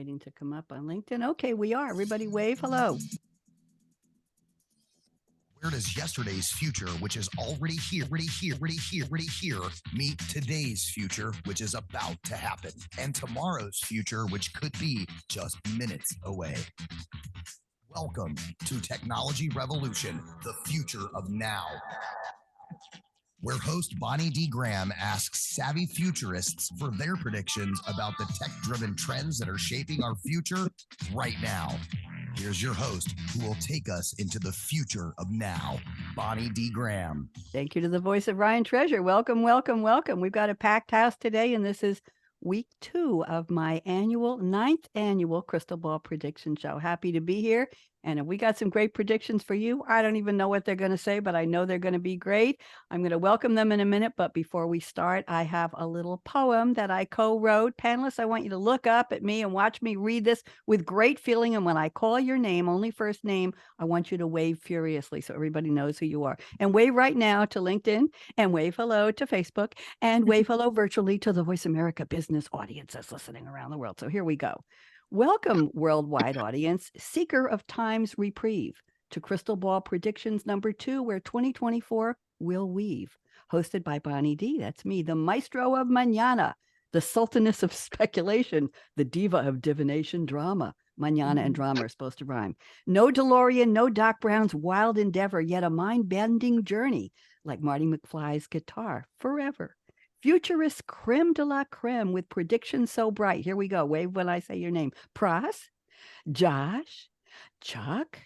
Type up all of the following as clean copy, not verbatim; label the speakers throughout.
Speaker 1: waiting to come up on LinkedIn. Okay, we are. Everybody wave hello.
Speaker 2: Where does yesterday's future, which is already here, meet today's future, which is about to happen, and tomorrow's future, which could be just minutes away? Welcome to Technology Revolution, the future of now, where host Bonnie D. Graham asks savvy futurists for their predictions about the tech-driven trends that are shaping our future right now. Here's your host, who will take us into the future of now, Bonnie D. Graham.
Speaker 1: Thank you to the voice of Ryan Treasure. Welcome, welcome, welcome. We've got a packed house today, and this is week 2 of my ninth annual Crystal Ball Prediction Show. Happy to be here. And we got some great predictions for you. I don't even know what they're going to say, but I know they're going to be great. I'm going to welcome them in a minute. But before we start, I have a little poem that I co-wrote. Panelists, I want you to look up at me and watch me read this with great feeling. And when I call your name, only first name, I want you to wave furiously so everybody knows who you are. And wave right now to LinkedIn, and wave hello to Facebook, and wave hello virtually to the Voice America business audiences listening around the world. So here we go. Welcome, worldwide audience, seeker of time's reprieve, to Crystal Ball Predictions number 2, where 2024 will weave. Hosted by Bonnie D. That's me, the maestro of mañana, the sultaness of speculation, the diva of divination drama. Mañana and drama are supposed to rhyme. No DeLorean, no Doc Brown's wild endeavor, yet a mind-bending journey, like Marty McFly's guitar, forever. Futurist creme de la creme with predictions so bright. Here we go. Wave when I say your name. Pras, Josh, Chuck,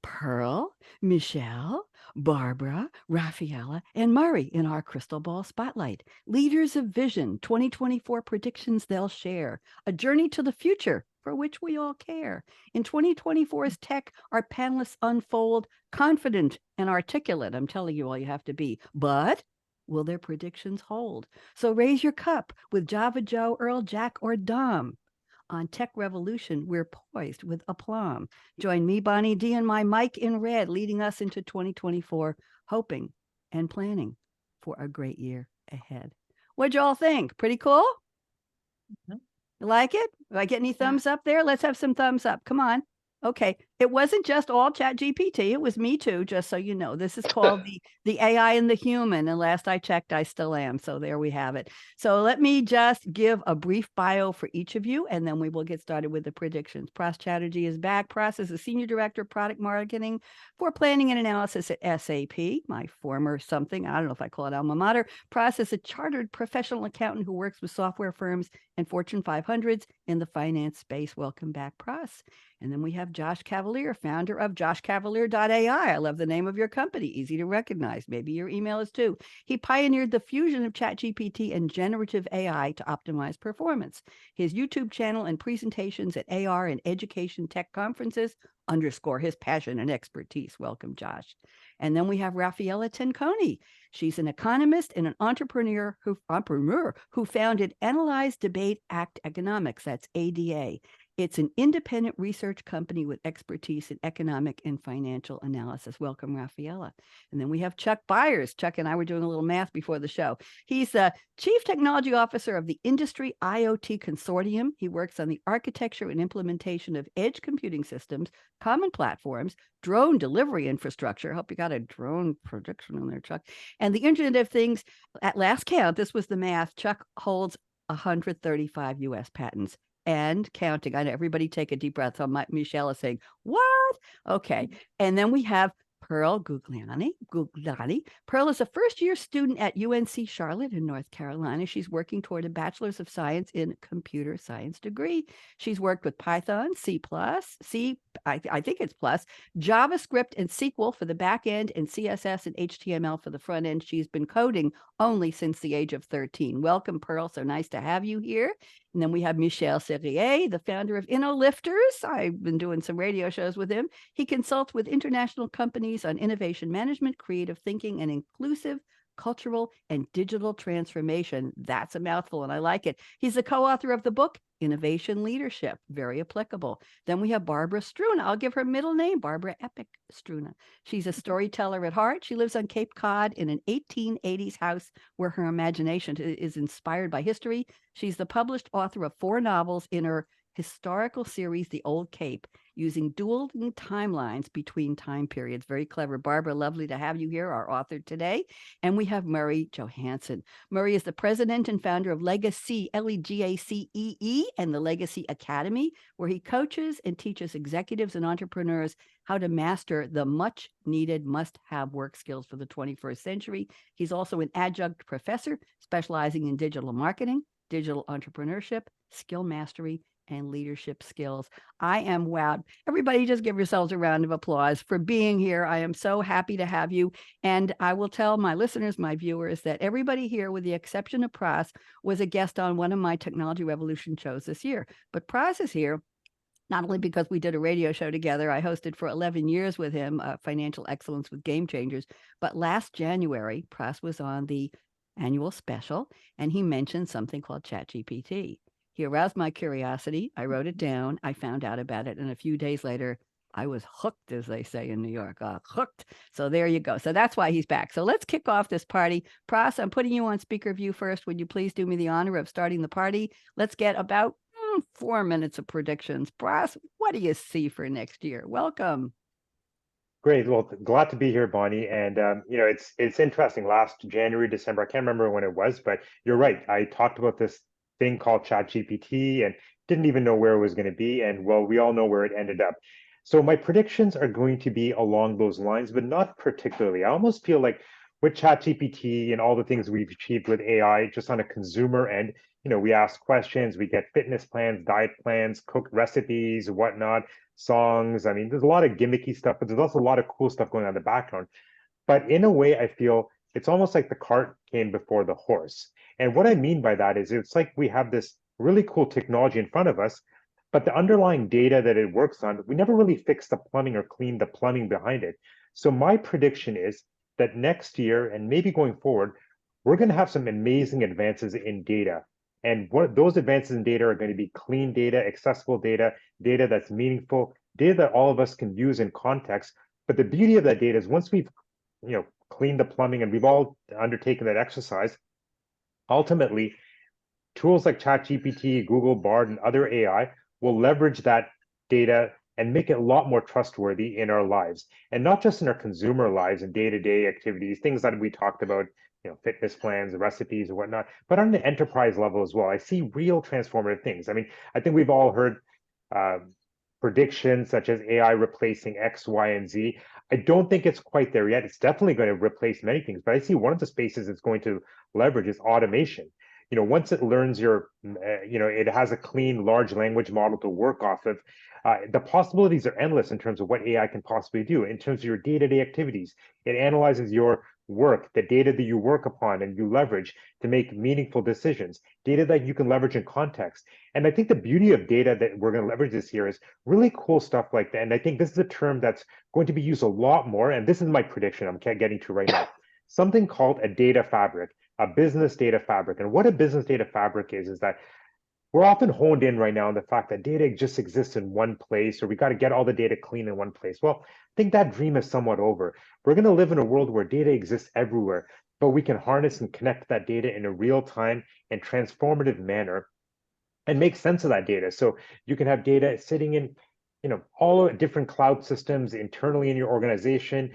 Speaker 1: Pearl, Michelle, Barbara, Rafaela, and Murray in our Crystal Ball Spotlight. Leaders of Vision, 2024 predictions they'll share. A journey to the future for which we all care. In 2024's tech, our panelists unfold confident and articulate. I'm telling you all you have to be. But will their predictions hold? So raise your cup with Java Joe, Earl, Jack, or Dom. On Tech Revolution, we're poised with aplomb. Join me, Bonnie D, and my mic in red, leading us into 2024, hoping and planning for a great year ahead. What'd you all think? Pretty cool? You like it? Do I get any thumbs up there? Let's have some thumbs up. Come on. Okay, it wasn't just all ChatGPT. It was me too, just so you know. This is called the AI and the human. And last I checked, I still am. So there we have it. So let me just give a brief bio for each of you, and then we will get started with the predictions. Pras Chatterjee is back. Pras is the Senior Director of Product Marketing for Planning and Analysis at SAP, my former something. I don't know if I call it alma mater. Pras is a chartered professional accountant who works with software firms and Fortune 500s in the finance space. Welcome back, Pras. And then we have Josh Cavalier, founder of joshcavalier.ai. I love the name of your company. Easy to recognize. Maybe your email is too. He pioneered the fusion of ChatGPT and generative AI to optimize performance. His YouTube channel and presentations at AR and education tech conferences underscore his passion and expertise. Welcome, Josh. And then we have Rafaela Tenconi. She's an economist and an entrepreneur who founded Analyze, Debate, Act Economics. That's ADA. It's an independent research company with expertise in economic and financial analysis. Welcome, Rafaela. And then we have Chuck Byers. Chuck and I were doing a little math before the show. He's the Chief Technology Officer of the Industry IoT Consortium. He works on the architecture and implementation of edge computing systems, common platforms, drone delivery infrastructure. I hope you got a drone prediction in there, Chuck. And the Internet of Things. At last count, this was the math, Chuck holds 135 U.S. patents and counting. I know everybody take a deep breath. So Michelle is saying, what? Okay. And then we have Pearl Gugliani. Pearl is a first-year student at UNC Charlotte in North Carolina. She's working toward a Bachelor's of Science in Computer Science degree. She's worked with Python, C++, I think it's plus, JavaScript and SQL for the back end, and CSS and HTML for the front end. She's been coding only since the age of 13. Welcome, Pearl. So nice to have you here. And then we have Michel Serrier, the founder of InnoLifters. I've been doing some radio shows with him. He consults with international companies on innovation management, creative thinking, and inclusive cultural and digital transformation. That's a mouthful, and I like it. He's the co-author of the book, Innovation Leadership, very applicable. Then we have Barbara Struna. I'll give her middle name, Barbara Epic Struna. She's a storyteller at heart. She lives on Cape Cod in an 1880s house where her imagination is inspired by history. She's the published author of 4 novels in her historical series, The Old Cape, using dual timelines between time periods. Very clever. Barbara, lovely to have you here, our author today. And we have Murray Johansson. Murray is the president and founder of Legacy, Legacee, and the Legacy Academy, where he coaches and teaches executives and entrepreneurs how to master the much needed must-have work skills for the 21st century. He's also an adjunct professor specializing in digital marketing, digital entrepreneurship, skill mastery, and leadership skills. I am wowed. Everybody just give yourselves a round of applause for being here. I am so happy to have you. And I will tell my listeners, my viewers, that everybody here, with the exception of Pras, was a guest on one of my Technology Revolution shows this year. But Pras is here not only because we did a radio show together. I hosted for 11 years with him, Financial Excellence with Game Changers. But last January, Pras was on the annual special, and he mentioned something called ChatGPT. He aroused my curiosity. I wrote it down. I found out about it. And a few days later, I was hooked, as they say in New York, hooked. So there you go. So that's why he's back. So let's kick off this party. Pras, I'm putting you on speaker view first. Would you please do me the honor of starting the party? Let's get about 4 minutes of predictions. Pras, what do you see for next year? Welcome.
Speaker 3: Great. Well, glad to be here, Bonnie. And it's interesting. Last January, December, I can't remember when it was, but you're right. I talked about this thing called ChatGPT and didn't even know where it was going to be. And well, we all know where it ended up. So my predictions are going to be along those lines, but not particularly. I almost feel like with ChatGPT and all the things we've achieved with AI, just on a consumer end, we ask questions, we get fitness plans, diet plans, cook recipes, whatnot, songs. I mean, there's a lot of gimmicky stuff, but there's also a lot of cool stuff going on in the background. But in a way, I feel it's almost like the cart came before the horse. And what I mean by that is it's like we have this really cool technology in front of us, but the underlying data that it works on, we never really fix the plumbing or clean the plumbing behind it. So my prediction is that next year and maybe going forward, we're going to have some amazing advances in data. And what those advances in data are going to be clean data, accessible data, data that's meaningful, data that all of us can use in context. But the beauty of that data is once we've cleaned the plumbing and we've all undertaken that exercise, ultimately, tools like ChatGPT, Google Bard, and other AI will leverage that data and make it a lot more trustworthy in our lives. And not just in our consumer lives and day-to-day activities, things that we talked about, fitness plans, recipes, and whatnot, but on the enterprise level as well. I see real transformative things. I mean, I think we've all heard predictions such as AI replacing X, Y, and Z. I don't think it's quite there yet. It's definitely going to replace many things, but I see one of the spaces it's going to leverage is automation. Once it learns it has a clean large language model to work off of, the possibilities are endless in terms of what AI can possibly do in terms of your day-to-day activities. It analyzes your work, the data that you work upon and you leverage to make meaningful decisions, data that you can leverage in context. And I think the beauty of data that we're going to leverage this year is really cool stuff like that. And I think this is a term that's going to be used a lot more. And this is my prediction I'm getting to right now. Something called a data fabric, a business data fabric. And what a business data fabric is that we're often honed in right now on the fact that data just exists in one place, or we got to get all the data clean in one place. Well, I think that dream is somewhat over. We're going to live in a world where data exists everywhere, but we can harness and connect that data in a real-time and transformative manner and make sense of that data. So you can have data sitting in, all different cloud systems internally in your organization.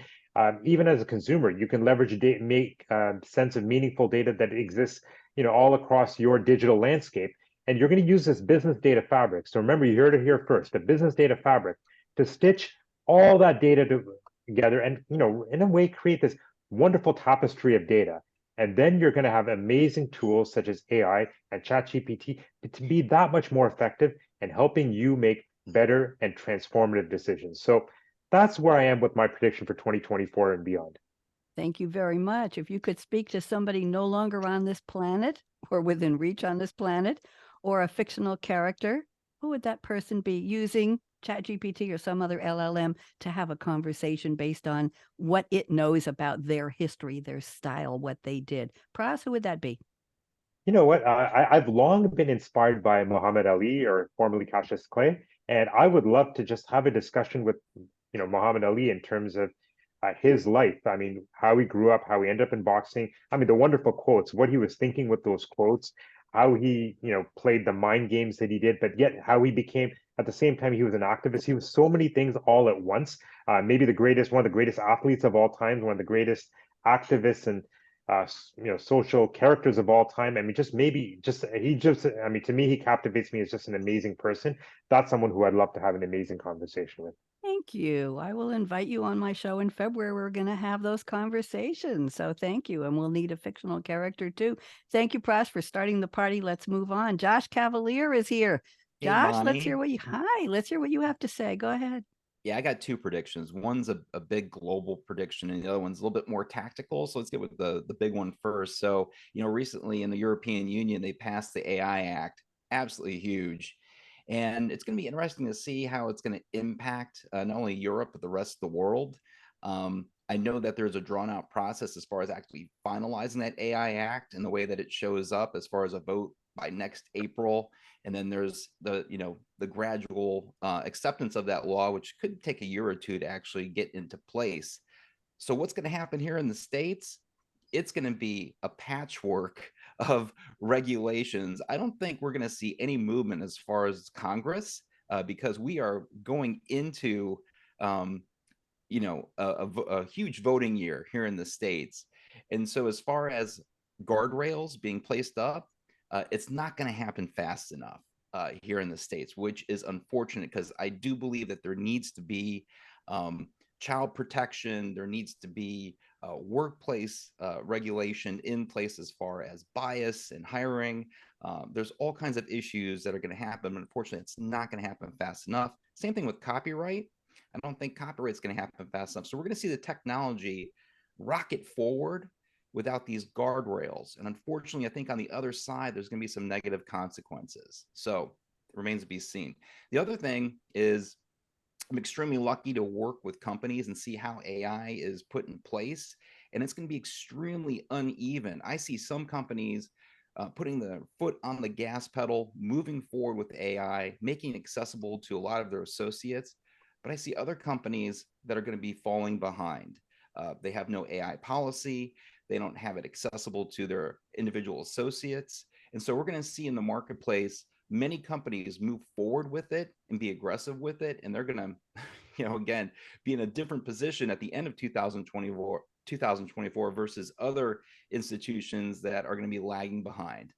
Speaker 3: Even as a consumer, you can leverage data, make sense of meaningful data that exists, all across your digital landscape. And you're going to use this business data fabric. So remember, you heard it here first, the business data fabric, to stitch all that data together and, in a way, create this wonderful tapestry of data. And then you're going to have amazing tools such as AI and ChatGPT to be that much more effective in helping you make better and transformative decisions. So that's where I am with my prediction for 2024 and beyond.
Speaker 1: Thank you very much. If you could speak to somebody no longer on this planet or within reach on this planet, or a fictional character, who would that person be, using ChatGPT or some other LLM to have a conversation based on what it knows about their history, their style, what they did? Pras, who would that be?
Speaker 3: You know what? I've long been inspired by Muhammad Ali, or formerly Cassius Clay, and I would love to just have a discussion with, Muhammad Ali in terms of his life. I mean, how he grew up, how he ended up in boxing. I mean, the wonderful quotes, what he was thinking with those quotes, how he, played the mind games that he did, but yet how he became, at the same time, he was an activist. He was so many things all at once. Maybe one of the greatest athletes of all time, one of the greatest activists and social characters of all time. I mean, I mean, to me, he captivates me as just an amazing person. That's someone who I'd love to have an amazing conversation with.
Speaker 1: Thank you. I will invite you on my show in February. We're going to have those conversations. So thank you. And we'll need a fictional character too. Thank you, Prash, for starting the party. Let's move on. Josh Cavalier is here.
Speaker 4: Hey,
Speaker 1: Josh,
Speaker 4: Bonnie.
Speaker 1: let's hear what you have to say. Go ahead.
Speaker 4: Yeah, I got two predictions. One's a big global prediction, and the other one's a little bit more tactical. So let's get with the big one first. So, recently in the European Union, they passed the AI Act, absolutely huge. And it's going to be interesting to see how it's going to impact not only Europe, but the rest of the world. I know that there's a drawn out process as far as actually finalizing that AI Act and the way that it shows up as far as a vote by next April. And then there's the gradual acceptance of that law, which could take a year or two to actually get into place. So what's going to happen here in the States? It's going to be a patchwork of regulations. I don't think we're going to see any movement as far as Congress, because we are going into a huge voting year here in the States. And so as far as guardrails being placed up, it's not going to happen fast enough here in the States, which is unfortunate, because I do believe that there needs to be child protection. There needs to be workplace regulation in place as far as bias and hiring. There's all kinds of issues that are going to happen. Unfortunately, it's not going to happen fast enough. Same thing with copyright. I don't think copyright's going to happen fast enough. So we're going to see the technology rocket forward without these guardrails. And unfortunately, I think on the other side, there's going to be some negative consequences. So it remains to be seen. The other thing is, I'm extremely lucky to work with companies and see how AI is put in place. And it's going to be extremely uneven. I see some companies putting the foot on the gas pedal, moving forward with AI, making it accessible to a lot of their associates. But I see other companies that are going to be falling behind. They have no AI policy. They don't have it accessible to their individual associates. And so we're going to see in the marketplace many companies move forward with it and be aggressive with it. And they're going to, again, be in a different position at the end of 2024 versus other institutions that are going to be lagging behind.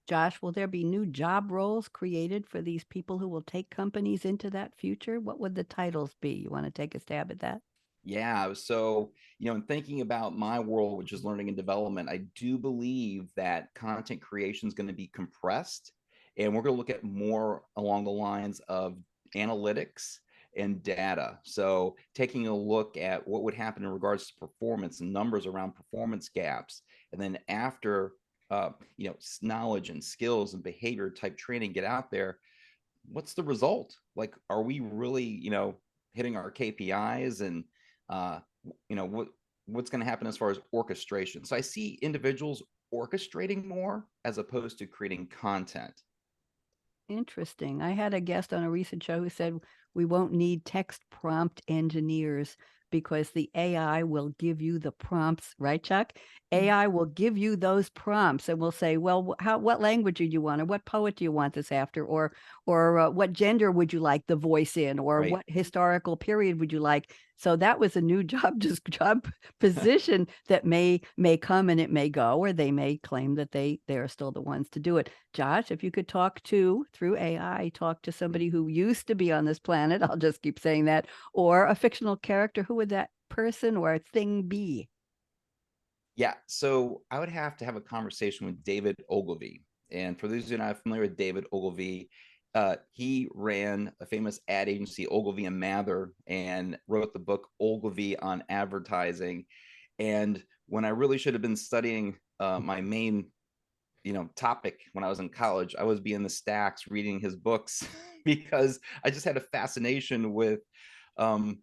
Speaker 1: Josh, will there be new job roles created for these people who will take companies into that future? What would the titles be? You want to take a stab at that?
Speaker 4: Yeah. So, in thinking about my world, which is learning and development, I do believe that content creation is going to be compressed. And we're going to look at more along the lines of analytics and data. So, taking a look at what would happen in regards to performance and numbers around performance gaps. And then after, knowledge and skills and behavior type training get out there, what's the result? Like, are we really, hitting our KPIs, and uh, what's going to happen as far as orchestration? So I see individuals orchestrating more as opposed to creating content.
Speaker 1: Interesting. I had a guest on a recent show who said we won't need text prompt engineers because the AI will give you the prompts, right, Chuck? AI will give you those prompts and will say, well, what language do you want, or what poet do you want this after, or what gender would you like the voice in, or
Speaker 4: Right.
Speaker 1: what historical period would you like? So that was a new job position that may come and it may go, or they may claim that they are still the ones to do it. Josh, if you could through AI, talk to somebody who used to be on this planet, I'll just keep saying that, or a fictional character, who would that person or thing be?
Speaker 4: Yeah, so I would have to have a conversation with David Ogilvy. And for those who are not familiar with David Ogilvy, he ran a famous ad agency, Ogilvy and Mather, and wrote the book Ogilvy on Advertising. And when I really should have been studying my main, topic when I was in college, I was being the stacks reading his books because I just had a fascination with, um,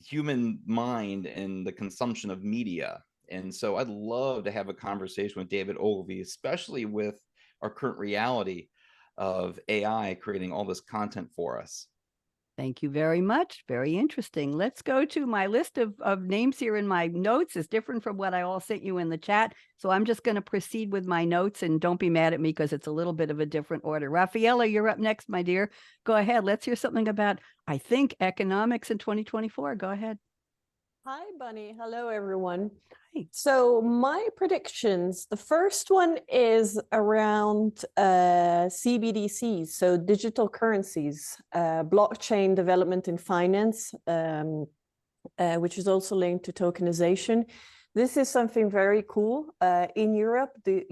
Speaker 4: human mind and the consumption of media. And so I'd love to have a conversation with David Ogilvy, especially with our current reality of AI creating all this content for us.
Speaker 1: Thank you very much. Very interesting. Let's go to my list of names here in my notes. Is different from what I all sent you in the chat. So I'm just going to proceed with my notes, and don't be mad at me because it's a little bit of a different order. Rafaela, you're up next, my dear. Go ahead. Let's hear something about, I think, economics in 2024. Go ahead.
Speaker 5: Hi, Bunny. Hello, everyone.
Speaker 1: Hi.
Speaker 5: So my predictions, the first one is around CBDCs, so digital currencies, blockchain development in finance, which is also linked to tokenization. This is something very cool. In Europe, the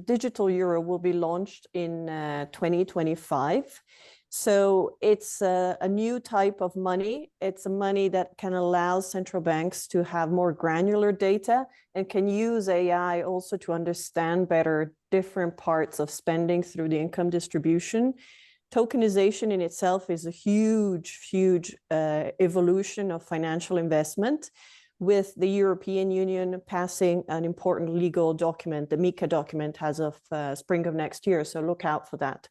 Speaker 5: digital euro will be launched in 2025. So it's a new type of money. It's a money that can allow central banks to have more granular data and can use AI also to understand better different parts of spending through the income distribution. Tokenization in itself is a huge evolution of financial investment, with the European Union passing an important legal document, the MiCA document, as of spring of next year. So look out for that.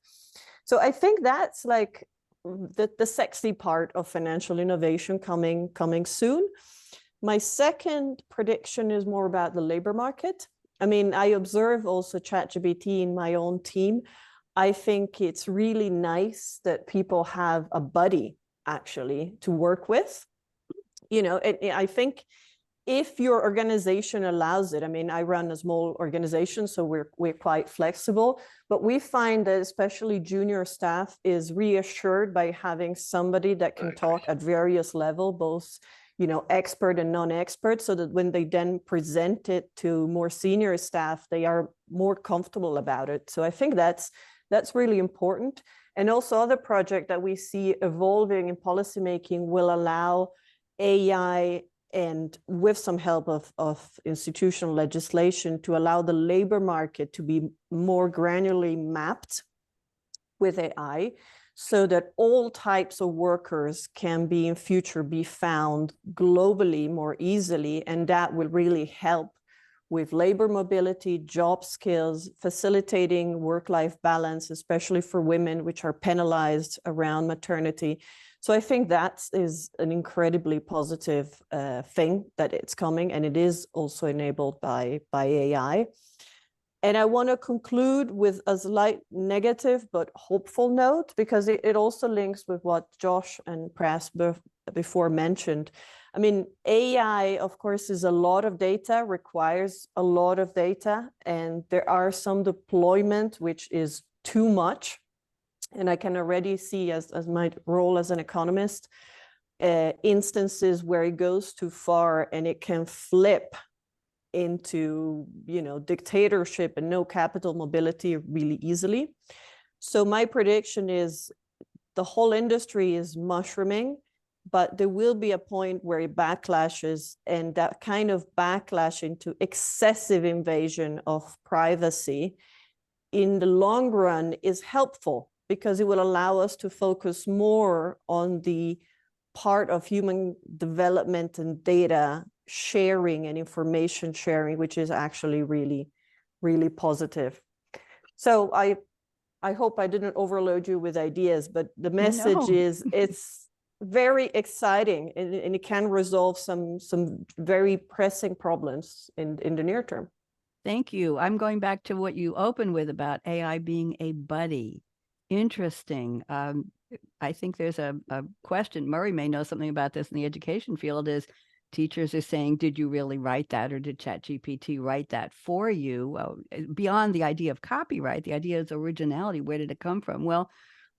Speaker 5: So I think that's like the sexy part of financial innovation coming soon. My second prediction is more about the labor market. I mean, I observe also ChatGPT in my own team. I think it's really nice that people have a buddy actually to work with. You know, I think if your organization allows it, I mean, I run a small organization, so we're quite flexible, but we find that especially junior staff is reassured by having somebody that can talk at various levels, both, you know, expert and non-expert, so that when they then present it to more senior staff, they are more comfortable about it. So I think that's really important. And also other project that we see evolving in policymaking will allow AI, and with some help of institutional legislation, to allow the labor market to be more granularly mapped with AI, so that all types of workers can be in future be found globally more easily. And that will really help with labor mobility, job skills, facilitating work-life balance, especially for women, which are penalized around maternity. So I think that is an incredibly positive thing that it's coming, and it is also enabled by AI. And I want to conclude with a slight negative but hopeful note, because it also links with what Josh and Pras before mentioned. I mean, AI, of course, is a lot of data, requires a lot of data, and there are some deployment which is too much. And I can already see, as my role as an economist, instances where it goes too far and it can flip into, you know, dictatorship and no capital mobility really easily. So my prediction is the whole industry is mushrooming, but there will be a point where it backlashes, and that kind of backlash into excessive invasion of privacy in the long run is helpful, because it will allow us to focus more on the part of human development and data sharing and information sharing, which is actually really, really positive. So I hope I didn't overload you with ideas, but the message is it's very exciting, and it can resolve some very pressing problems in the near term.
Speaker 1: Thank you. I'm going back to what you opened with about AI being a buddy. Interesting. I think there's a question, Murray may know something about this in the education field, is teachers are saying, did you really write that, or did ChatGPT write that for you? Well, beyond the idea of copyright, the idea is originality. Where did it come from? Well,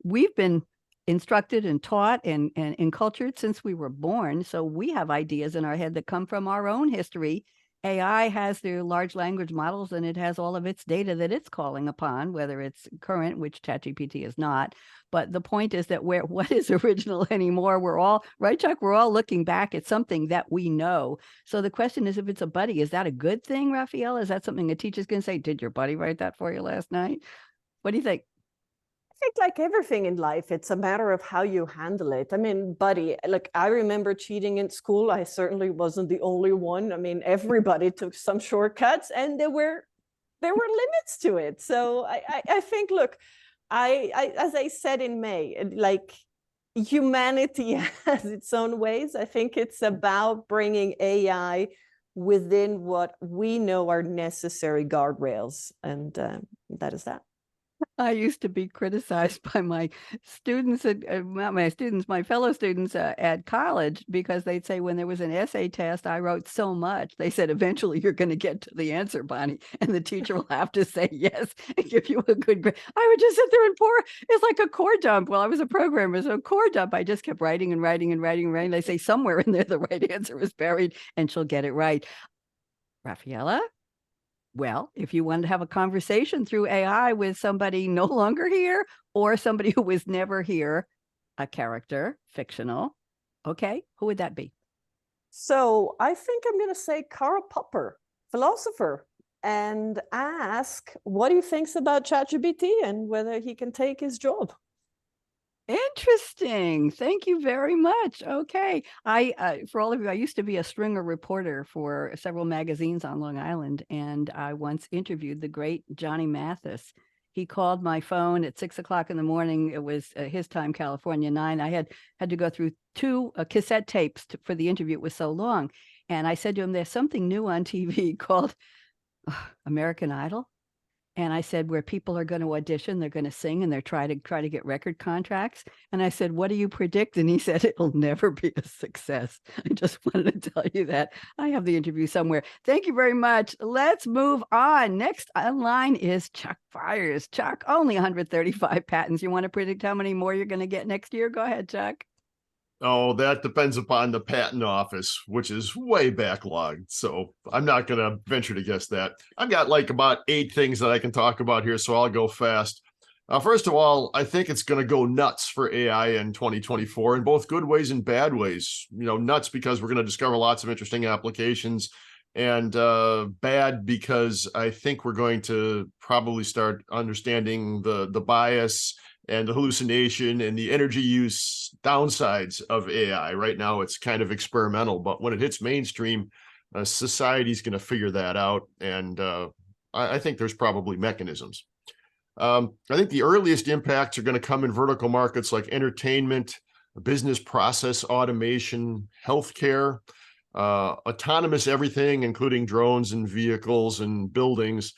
Speaker 1: we've been instructed and taught and encultured since we were born. So we have ideas in our head that come from our own history. AI has their large language models, and it has all of its data that it's calling upon, whether it's current, which ChatGPT is not. But the point is that what is original anymore? We're all, right, Chuck? We're all looking back at something that we know. So the question is, if it's a buddy, is that a good thing, Rafaela? Is that something a teacher's going to say, did your buddy write that for you last night? What do you think?
Speaker 5: I think like everything in life, it's a matter of how you handle it. I mean, buddy, like I remember cheating in school. I certainly wasn't the only one. I mean, everybody took some shortcuts, and there were limits to it. So I think, look, I as I said in May, like humanity has its own ways. I think it's about bringing AI within what we know are necessary guardrails, and that is that.
Speaker 1: I used to be criticized by my students, not my students, my fellow students at college, because they'd say when there was an essay test, I wrote so much. They said, eventually you're going to get to the answer, Bonnie, and the teacher will have to say yes and give you a good grade. I would just sit there and pour. It's like a core dump. Well, I was a programmer, so a core dump. I just kept writing and writing and writing and writing. They say somewhere in there the right answer was buried, and she'll get it right. Rafaela? Well, if you wanted to have a conversation through AI with somebody no longer here or somebody who was never here, a character, fictional, okay, who would that be?
Speaker 5: So I think I'm going to say Karl Popper, philosopher, and ask what he thinks about ChatGPT and whether he can take his job.
Speaker 1: Interesting. Thank you very much. Okay. For all of you, I used to be a stringer reporter for several magazines on Long Island, and I once interviewed the great Johnny Mathis. He called my phone at 6 o'clock in the morning. It was his time, California 9. I had to go through two cassette tapes for the interview. It was so long. And I said to him, there's something new on TV called American Idol. And I said, where people are going to audition, they're going to sing, and they're try to get record contracts. And I said, what do you predict? And he said, it'll never be a success. I just wanted to tell you that. I have the interview somewhere. Thank you very much. Let's move on. Next online is Chuck Fires. Chuck, only 135 patents. You want to predict how many more you're going to get next year? Go ahead, Chuck.
Speaker 6: Oh, that depends upon the patent office, which is way backlogged. So I'm not going to venture to guess that. I've got like about 8 things that I can talk about here, so I'll go fast. First of all, I think it's going to go nuts for AI in 2024 in both good ways and bad ways. Nuts because we're going to discover lots of interesting applications, and bad because I think we're going to probably start understanding the bias and the hallucination and the energy use downsides of AI. Right now, it's kind of experimental, but when it hits mainstream, society's going to figure that out. And I think there's probably mechanisms. I think the earliest impacts are going to come in vertical markets like entertainment, business process automation, healthcare, autonomous everything, including drones and vehicles and buildings.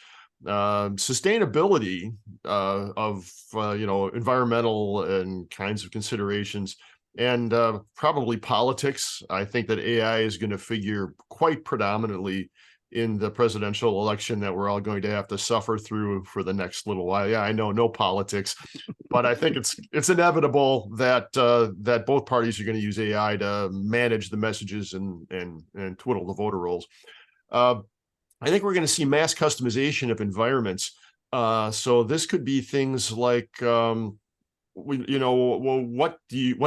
Speaker 6: Sustainability of environmental and kinds of considerations, and probably politics. I think that AI is going to figure quite predominantly in the presidential election that we're all going to have to suffer through for the next little while. Yeah, I know, no politics, but I think it's inevitable that that both parties are going to use AI to manage the messages and twiddle the voter rolls. I think we're going to see mass customization of environments. So this could be things like, what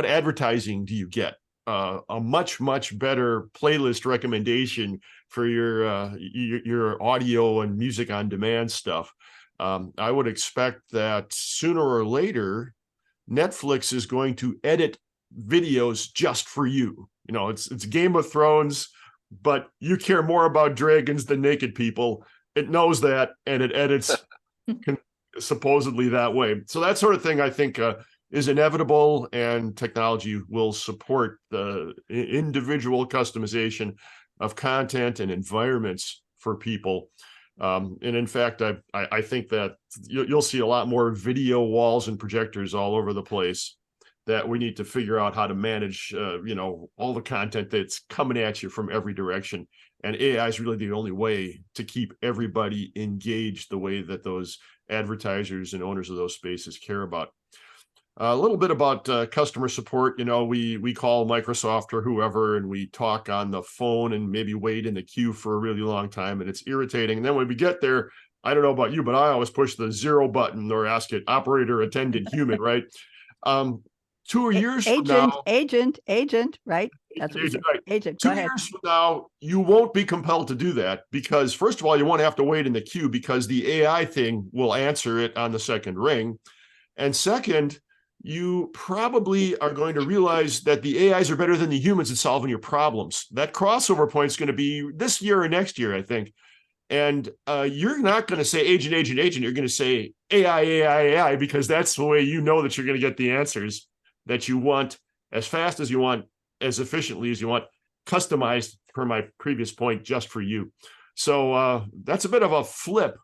Speaker 6: advertising do you get? A much better playlist recommendation for your audio and music on demand stuff. I would expect that sooner or later, Netflix is going to edit videos just for you. It's Game of Thrones, but you care more about dragons than naked people. It knows that, and it edits supposedly that way. So that sort of thing, I think, is inevitable, and technology will support the individual customization of content and environments for people. And in fact, I think that you'll see a lot more video walls and projectors all over the place, that we need to figure out how to manage, all the content that's coming at you from every direction. And AI is really the only way to keep everybody engaged the way that those advertisers and owners of those spaces care about. A little bit about customer support. We call Microsoft or whoever, and we talk on the phone and maybe wait in the queue for a really long time, and it's irritating. And then when we get there, I don't know about you, but I always push the 0 button or ask it operator, attendant, human, right? 2 years from now,
Speaker 1: agent, right? That's what
Speaker 6: agent, right.
Speaker 1: Agent,
Speaker 6: go 2
Speaker 1: ahead.
Speaker 6: years from now, you won't be compelled to do that, because first of all, you won't have to wait in the queue because the AI thing will answer it on the second ring. And second, you probably are going to realize that the AIs are better than the humans at solving your problems. That crossover point is going to be this year or next year, I think. And you're not going to say agent. You're going to say AI, because that's the way you know that you're going to get the answers. that you want as fast as you want, as efficiently as you want, customized, per my previous point, just for you. So that's a bit of a flip.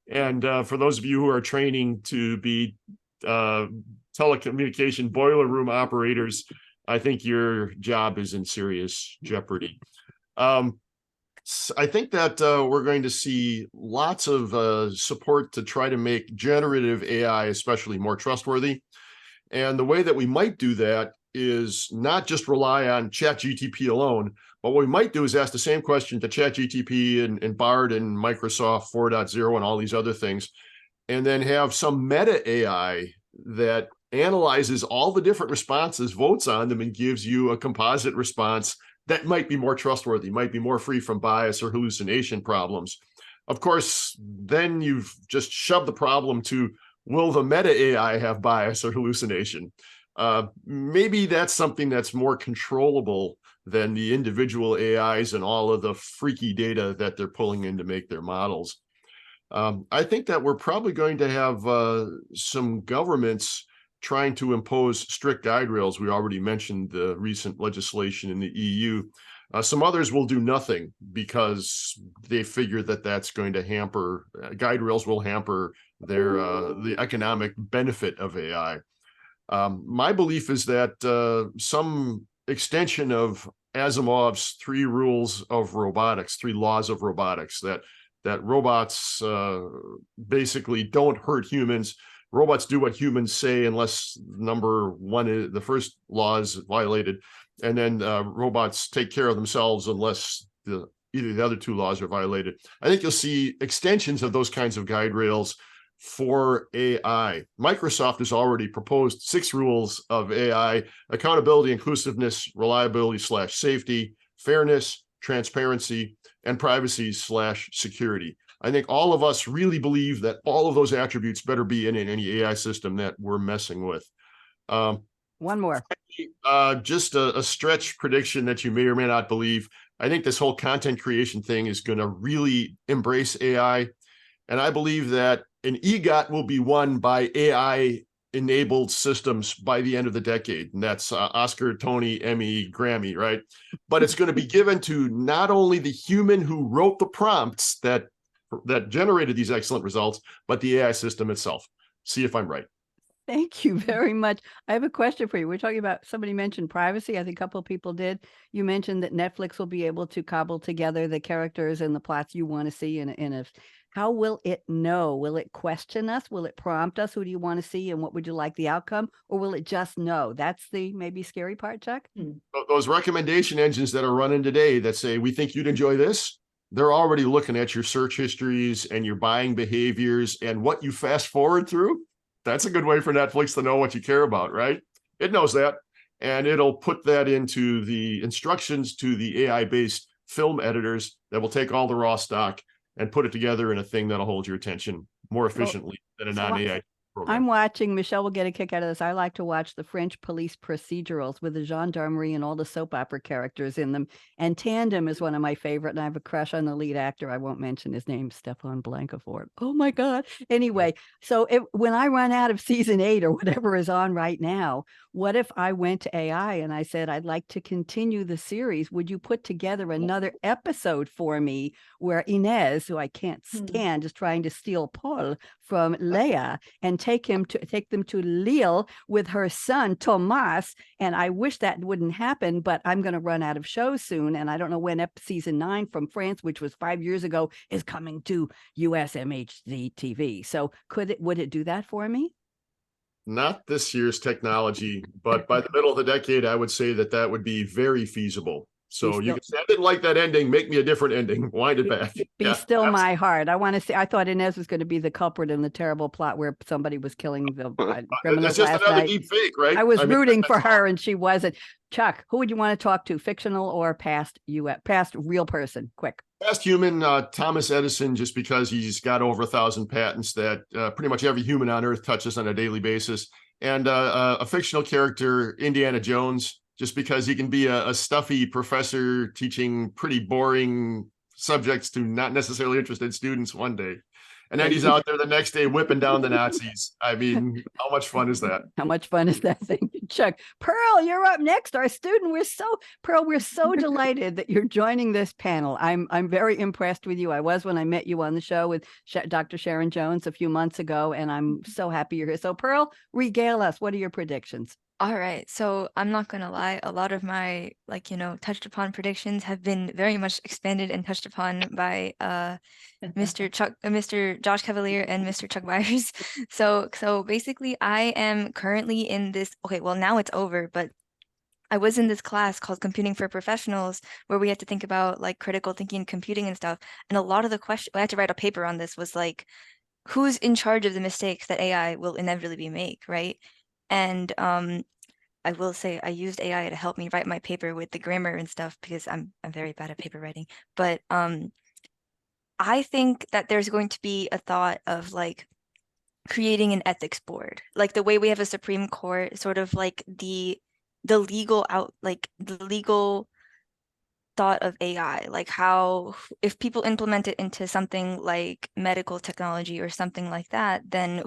Speaker 6: And for those of you who are training to be telecommunication boiler room operators, I think your job is in serious jeopardy. I think that we're going to see lots of support to try to make generative AI especially more trustworthy. And the way that we might do that is not just rely on ChatGPT alone, but what we might do is ask the same question to ChatGPT and Bard and Microsoft 4.0 and all these other things, and then have some meta AI that analyzes all the different responses, votes on them, and gives you a composite response that might be more trustworthy, might be more free from bias or hallucination problems. Of course, then you've just shoved the problem to, will the meta AI have bias or hallucination? Maybe that's something that's more controllable than the individual AIs and all of the freaky data that they're pulling in to make their models. I think that we're probably going to have some governments trying to impose strict guide rails. We already mentioned the recent legislation in the EU. Some others will do nothing because they figure that that's going to hamper, guide rails will hamper their the economic benefit of AI. My belief is that some extension of Asimov's 3 rules of robotics, 3 laws of robotics, that robots basically don't hurt humans. Robots do what humans say unless number 1 is, the first law is violated, and then robots take care of themselves unless either the other 2 laws are violated. I think you'll see extensions of those kinds of guide rails for AI. Microsoft has already proposed 6 rules of AI: accountability, inclusiveness, reliability/safety, fairness, transparency, and privacy/security. I think all of us really believe that all of those attributes better be in any AI system that we're messing with.
Speaker 1: One more.
Speaker 6: Just a stretch prediction that you may or may not believe. I think this whole content creation thing is going to really embrace AI. And I believe that an EGOT will be won by AI-enabled systems by the end of the decade. And that's Oscar, Tony, Emmy, Grammy, right? But it's going to be given to not only the human who wrote the prompts that generated these excellent results, but the AI system itself. See if I'm right.
Speaker 1: Thank you very much. I have a question for you. We're talking about, somebody mentioned privacy. I think a couple of people did. You mentioned that Netflix will be able to cobble together the characters and the plots you want to see how will it know? Will it question us? Will it prompt us? Who do you want to see? And what would you like the outcome? Or will it just know? That's the maybe scary part, Chuck.
Speaker 6: Those recommendation engines that are running today that say, we think you'd enjoy this, they're already looking at your search histories and your buying behaviors and what you fast forward through. That's a good way for Netflix to know what you care about, right? It knows that. And it'll put that into the instructions to the AI-based film editors that will take all the raw stock and put it together in a thing that'll hold your attention more efficiently than a non-AI program.
Speaker 1: I'm watching, Michelle will get a kick out of this. I like to watch the French police procedurals with the gendarmerie and all the soap opera characters in them. And Tandem is one of my favorite. And I have a crush on the lead actor. I won't mention his name, Stefan Blancafort. Oh my God. Anyway, so when I run out of season 8 or whatever is on right now, what if I went to AI and I said, I'd like to continue the series. Would you put together another episode for me where Inez, who I can't stand, is trying to steal Paul from Leia and take them to Lille with her son, Tomas. And I wish that wouldn't happen, but I'm going to run out of shows soon. And I don't know when season 9 from France, which was 5 years ago, is coming to US MHD TV. So would it do that for me?
Speaker 6: Not this year's technology, but by the middle of the decade, I would say that would be very feasible. So you can say, I didn't like that ending, make me a different ending, wind it back.
Speaker 1: Be still absolutely. My heart. I want to see, I thought Inez was going to be the culprit in the terrible plot where somebody was killing the criminals.
Speaker 6: It's just another deep fake, right?
Speaker 1: I was rooting for her and she wasn't. Chuck, who would you want to talk to? Fictional or past real person? Quick.
Speaker 6: Past human, Thomas Edison, just because he's got over 1,000 patents that pretty much every human on Earth touches on a daily basis. And a fictional character, Indiana Jones, just because he can be a stuffy professor teaching pretty boring subjects to not necessarily interested students one day. And then he's out there the next day whipping down the Nazis. I mean, how much fun is that?
Speaker 1: How much fun is that? Thank you, Chuck. Pearl, you're up next. Our student. Pearl, we're so delighted that you're joining this panel. I'm very impressed with you. I was when I met you on the show with Dr. Sharon Jones a few months ago, and I'm so happy you're here. So Pearl, regale us. What are your predictions?
Speaker 7: All right, so I'm not gonna lie, a lot of my touched upon predictions have been very much expanded and touched upon by Mr. Josh Cavalier and Mr. Chuck Byers. So basically I am currently in this, okay, well now it's over, but I was in this class called Computing for Professionals where we had to think about like critical thinking and computing and stuff. And a lot of the questions, I had to write a paper on this, was like, who's in charge of the mistakes that AI will inevitably make, right? And I will say I used AI to help me write my paper with the grammar and stuff because I'm very bad at paper writing. But I think that there's going to be a thought of like creating an ethics board, like the way we have a Supreme Court, sort of like the legal thought of AI, like how if people implement it into something like medical technology or something like that, then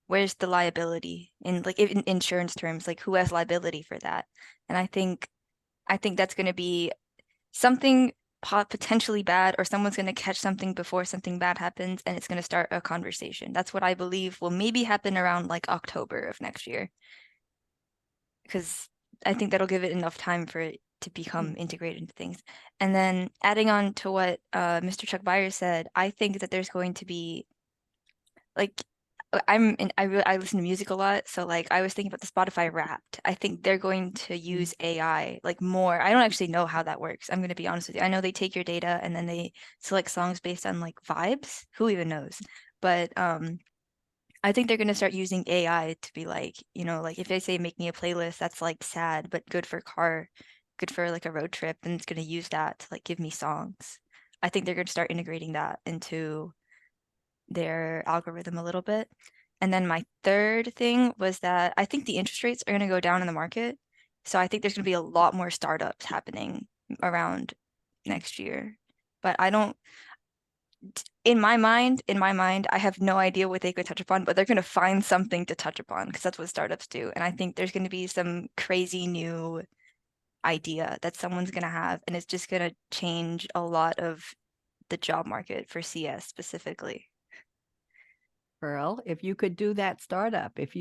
Speaker 7: where's the liability in like in insurance terms, like who has liability for that? And I think that's going to be something potentially bad, or someone's going to catch something before something bad happens, and it's going to start a conversation. That's what I believe will maybe happen around like October of next year, because I think that'll give it enough time for it to become integrated into things. And then adding on to what Mr. Chuck Byers said, I think that there's going to be like I listen to music a lot, so like I was thinking about the Spotify Wrapped. I think they're going to use AI like more. I don't actually know how that works. I'm going to be honest with you. I know they take your data and then they select songs based on like vibes. Who even knows? But I think they're going to start using AI to be like, like if they say make me a playlist that's like sad but good for like a road trip, and it's going to use that to like give me songs. I think they're going to start integrating that into their algorithm a little bit. And then my third thing was that I think the interest rates are going to go down in the market. So I think there's going to be a lot more startups happening around next year. But in my mind, I have no idea what they could touch upon, but they're going to find something to touch upon because that's what startups do. And I think there's going to be some crazy new idea that someone's going to have, and it's just going to change a lot of the job market for CS specifically.
Speaker 1: Pearl, if you could do that startup, if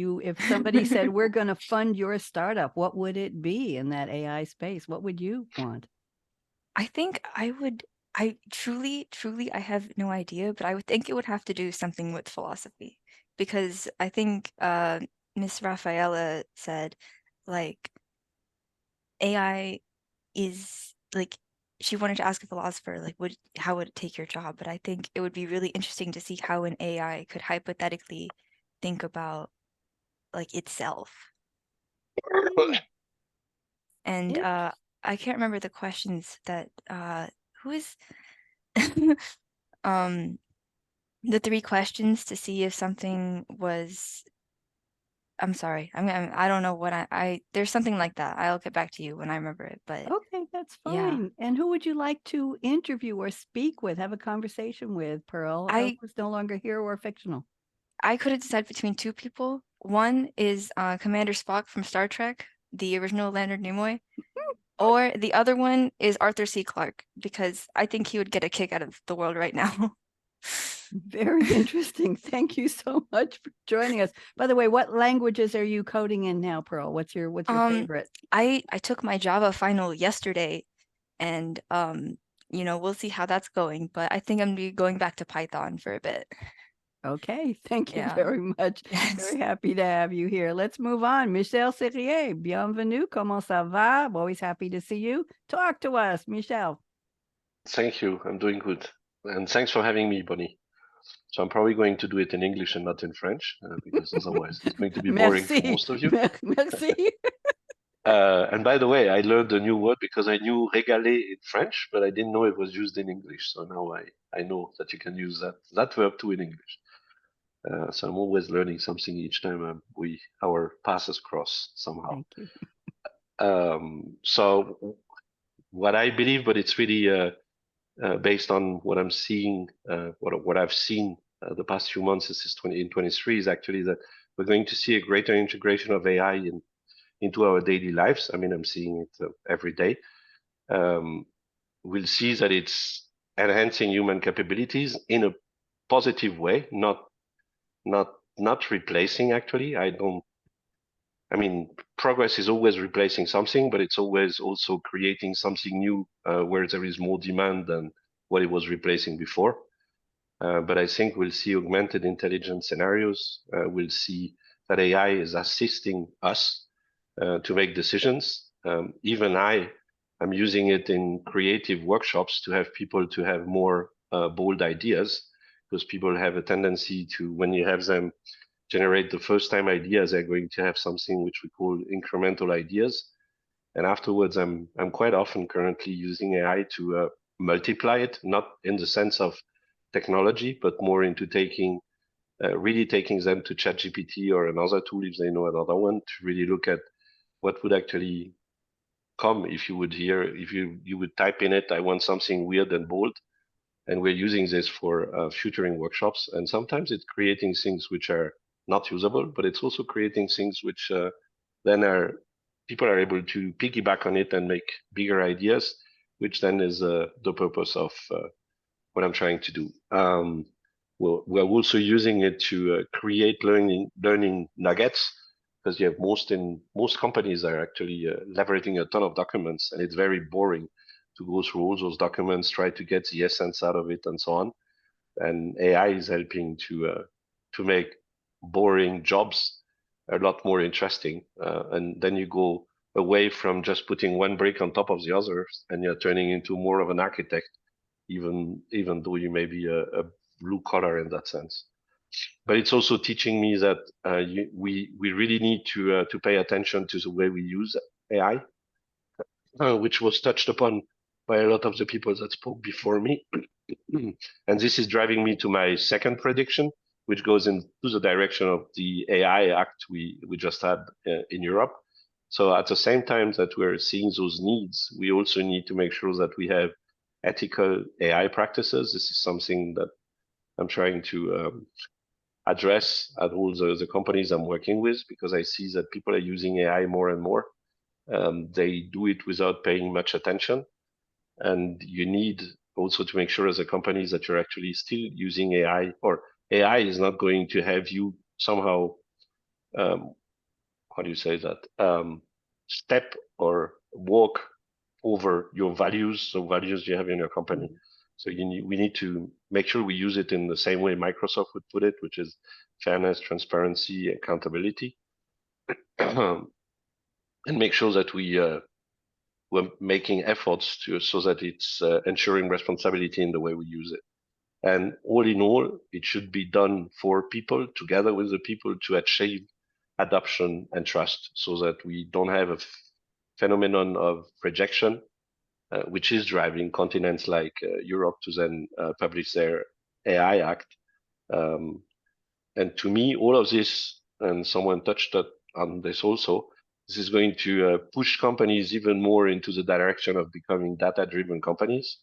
Speaker 1: somebody said we're going to fund your startup, what would it be in that AI space? What would you want?
Speaker 7: I think I truly I have no idea, but I would think it would have to do something with philosophy, because I think Miss Rafaela said like AI is like, she wanted to ask a philosopher like how would it take your job, but I think it would be really interesting to see how an AI could hypothetically think about like itself. And I can't remember the questions that who is the 3 questions to see if something was, I'm sorry, I don't know what I there's something like that. I'll get back to you when I remember it, but
Speaker 1: okay, that's fine.
Speaker 7: Yeah.
Speaker 1: And who would you like to interview or speak with, have a conversation with, Pearl? Who's no longer here or fictional?
Speaker 7: I couldn't decide between 2 people. One is Commander Spock from Star Trek, the original Leonard Nimoy, or the other one is Arthur C. Clarke, because I think he would get a kick out of the world right now.
Speaker 1: Very interesting. Thank you so much for joining us. By the way, what languages are you coding in now, Pearl? What's your favorite?
Speaker 7: I took my Java final yesterday, and we'll see how that's going, but I think I'm gonna be going back to Python for a bit.
Speaker 1: Okay, thank you
Speaker 7: Yeah.
Speaker 1: very much.
Speaker 7: Yes.
Speaker 1: Very happy to have you here. Let's move on. Michel Serrier, bienvenue. Comment ça va? I'm always happy to see you. Talk to us, Michel.
Speaker 8: Thank you. I'm doing good. And thanks for having me, Bonnie. So I'm probably going to do it in English and not in French, because otherwise it's going to be boring for most of you.
Speaker 1: Merci.
Speaker 8: And by the way, I learned a new word because I knew régaler in French, but I didn't know it was used in English. So now I know that you can use that verb too in English. So I'm always learning something each time our paths cross somehow.
Speaker 1: Thank you.
Speaker 8: So what I believe, but it's really based on what I'm seeing, what I've seen the past few months since 2023 is actually that we're going to see a greater integration of AI into our daily lives. I mean, I'm seeing it every day. We'll see that it's enhancing human capabilities in a positive way, not replacing. Actually, I mean, progress is always replacing something, but it's always also creating something new where there is more demand than what it was replacing before. But I think we'll see augmented intelligence scenarios. We'll see that AI is assisting us to make decisions. Even I'm using it in creative workshops to have people to have more bold ideas, because people have a tendency to, when you have them generate the first time ideas, they're going to have something which we call incremental ideas. And afterwards, I'm quite often currently using AI to multiply it, not in the sense of technology, but more into really taking them to ChatGPT or another tool if they know another one, to really look at what would actually come if you would type in it, I want something weird and bold. And we're using this for futuring workshops. And sometimes it's creating things which are not usable, but it's also creating things which then people are able to piggyback on it and make bigger ideas, which then is the purpose of what I'm trying to do. We're also using it to create learning nuggets, because you have most companies are actually leveraging a ton of documents, and it's very boring to go through all those documents, try to get the essence out of it, and so on. And AI is helping to make boring jobs a lot more interesting. And then you go away from just putting one brick on top of the others, and you're turning into more of an architect, even though you may be a blue collar in that sense. But it's also teaching me that we really need to pay attention to the way we use AI, which was touched upon by a lot of the people that spoke before me. And this is driving me to my second prediction, which goes into the direction of the AI Act we just had in Europe. So at the same time that we're seeing those needs, we also need to make sure that we have ethical AI practices. This is something that I'm trying to address at all the companies I'm working with, because I see that people are using AI more and more. They do it without paying much attention. And you need also to make sure as a company that you're actually still using AI, or AI is not going to have you somehow, how do you say that, step or walk over your values, so values you have in your company. So we need to make sure we use it in the same way Microsoft would put it, which is fairness, transparency, accountability, and make sure that we're making efforts so that it's ensuring responsibility in the way we use it. And all in all, it should be done for people, together with the people, to achieve adoption and trust, so that we don't have a phenomenon of rejection, which is driving continents like Europe to then publish their AI Act. And to me, all of this, and someone touched on this also, this is going to push companies even more into the direction of becoming data-driven companies.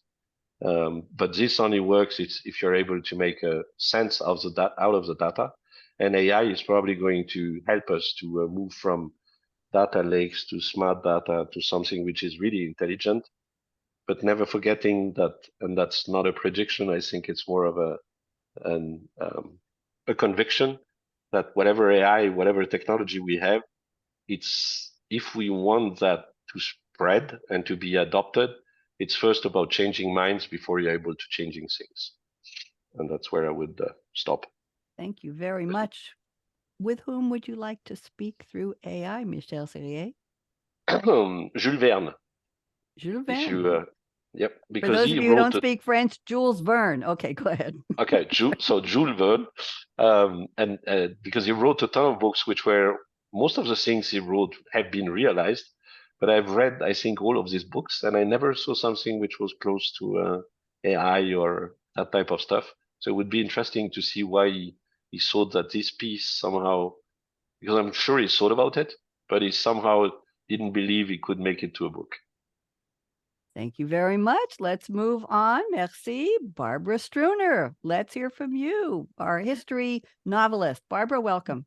Speaker 8: But this only works if you're able to make a sense of out of the data. And AI is probably going to help us to move from data lakes to smart data to something which is really intelligent, but never forgetting that, and that's not a prediction, I think it's more of a conviction that whatever AI, whatever technology we have, it's, if we want that to spread and to be adopted, it's first about changing minds before you're able to changing things. And that's where I would stop.
Speaker 1: Thank you very much. With whom would you like to speak through AI, Michel Serrier?
Speaker 8: Jules Verne.
Speaker 1: Jules
Speaker 8: If
Speaker 1: Verne.
Speaker 8: you, yep,
Speaker 1: For
Speaker 8: because
Speaker 1: those
Speaker 8: he
Speaker 1: of you who
Speaker 8: wrote
Speaker 1: don't speak French, Jules Verne. Okay, go ahead.
Speaker 8: Okay, so Jules Verne, and because he wrote a ton of books, which were, most of the things he wrote have been realized, but I've read, I think, all of these books, and I never saw something which was close to AI or that type of stuff. So it would be interesting to see why he thought that this piece somehow, because I'm sure he thought about it, but he somehow didn't believe he could make it to a book.
Speaker 1: Thank you very much. Let's move on. Merci. Barbara Struner, let's hear from you, our history novelist. Barbara, welcome.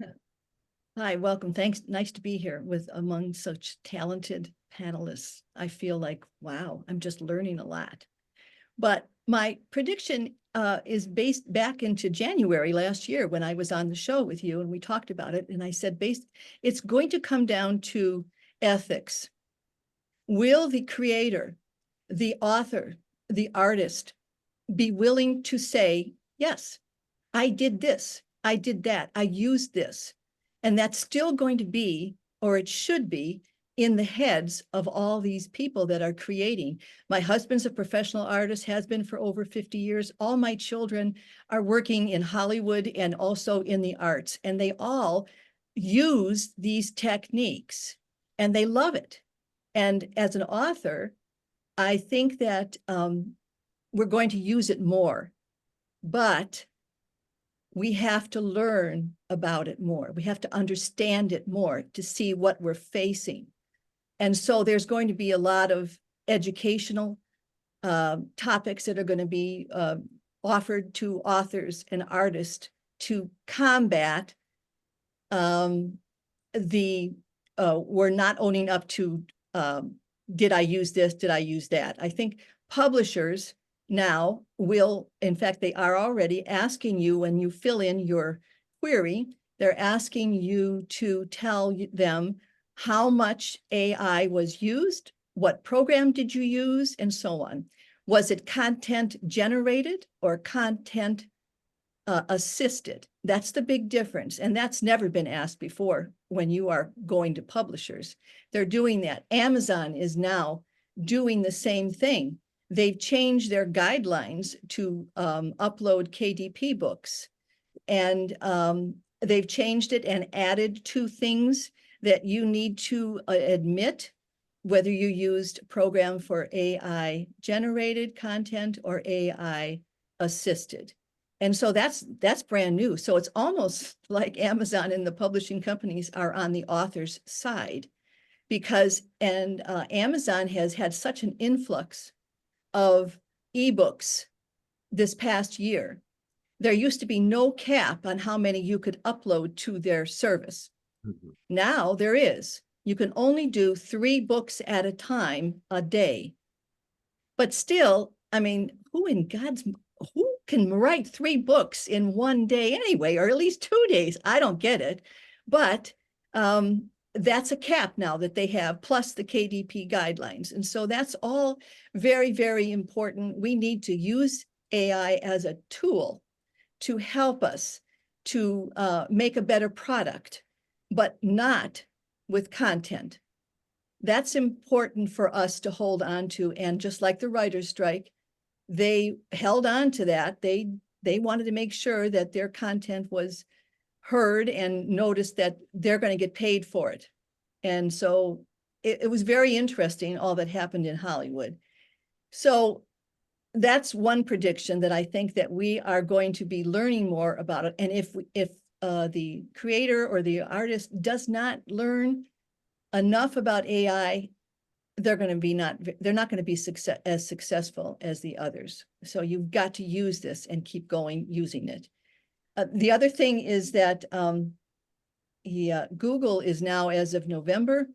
Speaker 9: Hi, welcome. Thanks. Nice to be here with among such talented panelists. I feel like, wow, I'm just learning a lot. But my prediction is based back into January last year when I was on the show with you and we talked about it. And I said, it's going to come down to ethics. Will the creator, the author, the artist be willing to say, yes, I did this, I did that, I used this. And that's still going to be, or it should be, in the heads of all these people that are creating. My husband's a professional artist, has been for over 50 years. All my children are working in Hollywood and also in the arts, and they all use these techniques and they love it. And as an author, I think that we're going to use it more, but we have to learn about it more. We have to understand it more to see what we're facing. And so there's going to be a lot of educational topics that are going to be offered to authors and artists to combat we're not owning up to, did I use this, did I use that? I think publishers now will, in fact, they are already asking you when you fill in your query, they're asking you to tell them how much AI was used, what program did you use, and so on. Was it content generated or content assisted? That's the big difference. And that's never been asked before when you are going to publishers. They're doing that. Amazon is now doing the same thing. They've changed their guidelines to upload KDP books. And they've changed it and added 2 things that you need to admit, whether you used a program for AI generated content or AI assisted. And so that's brand new. So it's almost like Amazon and the publishing companies are on the author's side because, Amazon has had such an influx of ebooks this past year. There used to be no cap on how many you could upload to their service. Mm-hmm. Now there is. You can only do 3 books at a time a day. But still, I mean, who can write 3 books in one day anyway, or at least 2 days? I don't get it. But that's a cap now that they have, plus the KDP guidelines. And so that's all very, very important. We need to use AI as a tool to help us to make a better product, but not with content. That's important for us to hold on to. And just like the writer's strike, they held on to that. They wanted to make sure that their content was heard and noticed that they're going to get paid for it. And so it was very interesting, all that happened in Hollywood. So that's one prediction that I think that we are going to be learning more about it. And if the creator or the artist does not learn enough about AI, they're not going to be as successful as the others. So you've got to use this and keep going using it. The other thing is that Google is now, as of November,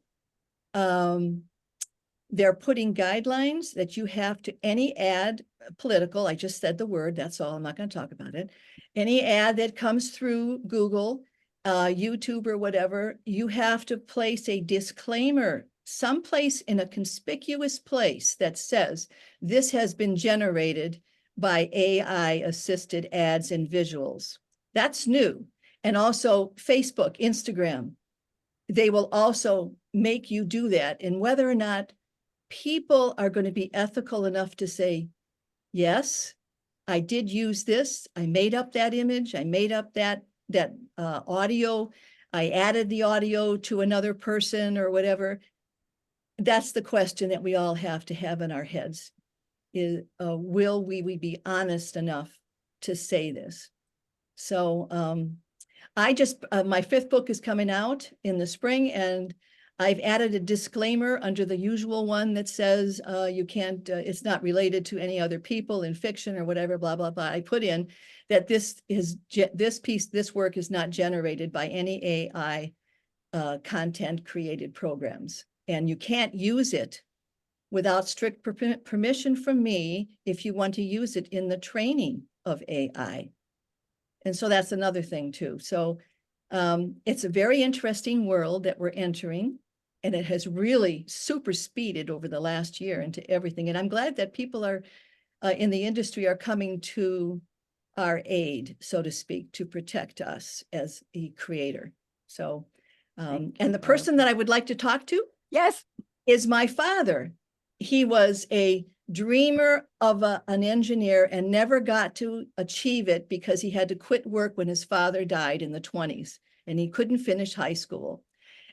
Speaker 9: they're putting guidelines that you have to, any ad, political, I just said the word, that's all, I'm not going to talk about it. Any ad that comes through Google, YouTube or whatever, you have to place a disclaimer someplace in a conspicuous place that says this has been generated by AI assisted ads and visuals. That's new. And also Facebook, Instagram, they will also make you do that. And whether or not people are going to be ethical enough to say, yes, I did use this. I made up that image. I made up that audio. I added the audio to another person or whatever. That's the question that we all have to have in our heads is, will we be honest enough to say this? So I just, my 5th book is coming out in the spring, and I've added a disclaimer under the usual one that says you can't, it's not related to any other people in fiction or whatever, blah, blah, blah. I put in that this work is not generated by any AI content created programs. And you can't use it without strict permission from me if you want to use it in the training of AI. And so that's another thing too. So it's a very interesting world that we're entering, and it has really super speeded over the last year into everything. And I'm glad that people are in the industry are coming to our aid, so to speak, to protect us as the creator. So, and the person that I would like to talk to,
Speaker 1: Yes,
Speaker 9: is my father. He was a dreamer of an engineer and never got to achieve it because he had to quit work when his father died in the 20s and he couldn't finish high school.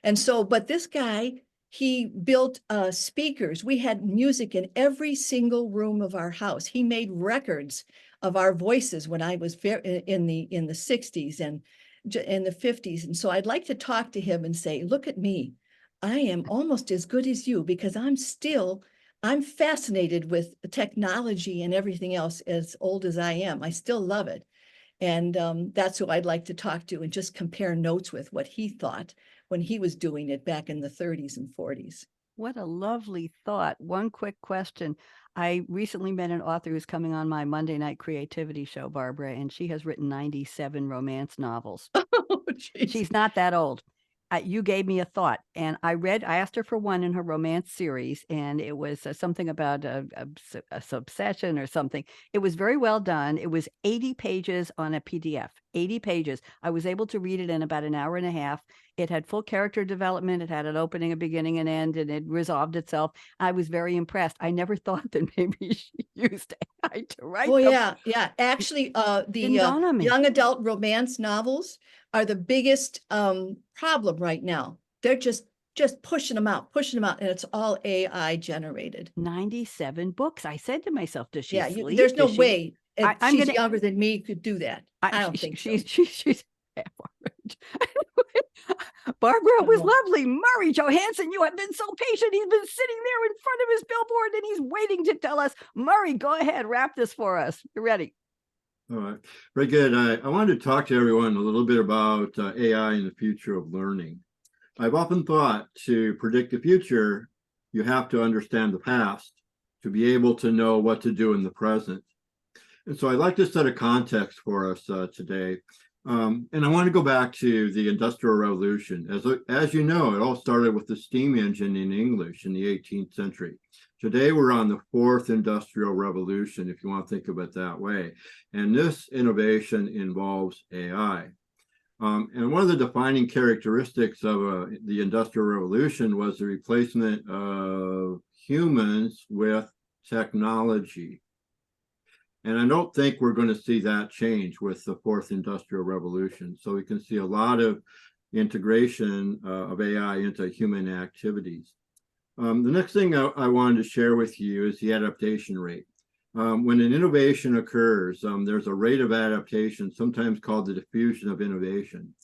Speaker 9: And so, but this guy, he built speakers. We had music in every single room of our house. He made records of our voices when I was in the 60s and in the 50s. And so I'd like to talk to him and say, look at me. I am almost as good as you because I'm fascinated with technology and everything else as old as I am. I still love it. And that's who I'd like to talk to and just compare notes with what he thought when he was doing it back in the 30s and 40s.
Speaker 1: what a lovely thought. One quick question. I recently met an author who's coming on my Monday night creativity show, Barbara, and she has written 97 romance novels.
Speaker 9: Oh, geez.
Speaker 1: She's not that old. You gave me a thought, and I asked her for one in her romance series, and it was something about a obsession or something. It was very well done. It was 80 pages on a PDF, 80 pages. I was able to read it in about an hour and a half. It had full character development. It had an opening, a beginning, and end, and it resolved itself. I was very impressed. I never thought that maybe she used AI to write
Speaker 9: Oh,
Speaker 1: them.
Speaker 9: yeah. Actually, the
Speaker 1: Didn't dawn on me.
Speaker 9: young adult romance novels are the biggest problem right now. They're just pushing them out, and it's all AI generated.
Speaker 1: 97 books. I said to myself, does she
Speaker 9: Yeah,
Speaker 1: sleep?
Speaker 9: there's no
Speaker 1: Does she-
Speaker 9: way
Speaker 1: I'm
Speaker 9: she's
Speaker 1: gonna-
Speaker 9: younger than me could do that. I don't think so.
Speaker 1: She's half our age. Barbara, it was
Speaker 9: Oh.
Speaker 1: lovely. Murray Johansson, you have been so patient. He's been sitting there in front of his billboard and he's waiting to tell us. Murray, go ahead, wrap this for us. You're ready.
Speaker 10: All right, very good. I wanted to talk to everyone a little bit about AI and the future of learning. I've often thought to predict the future, you have to understand the past to be able to know what to do in the present. And so I'd like to set a context for us today. And I want to go back to the Industrial Revolution. As you know, it all started with the steam engine in English in the 18th century. Today, we're on the fourth Industrial Revolution, if you want to think of it that way. And this innovation involves AI. And one of the defining characteristics of the Industrial Revolution was the replacement of humans with technology. And I don't think we're going to see that change with the fourth Industrial Revolution. So we can see a lot of integration of AI into human activities. The next thing I wanted to share with you is the adaptation rate. When an innovation occurs, there's a rate of adaptation, sometimes called the diffusion of innovation.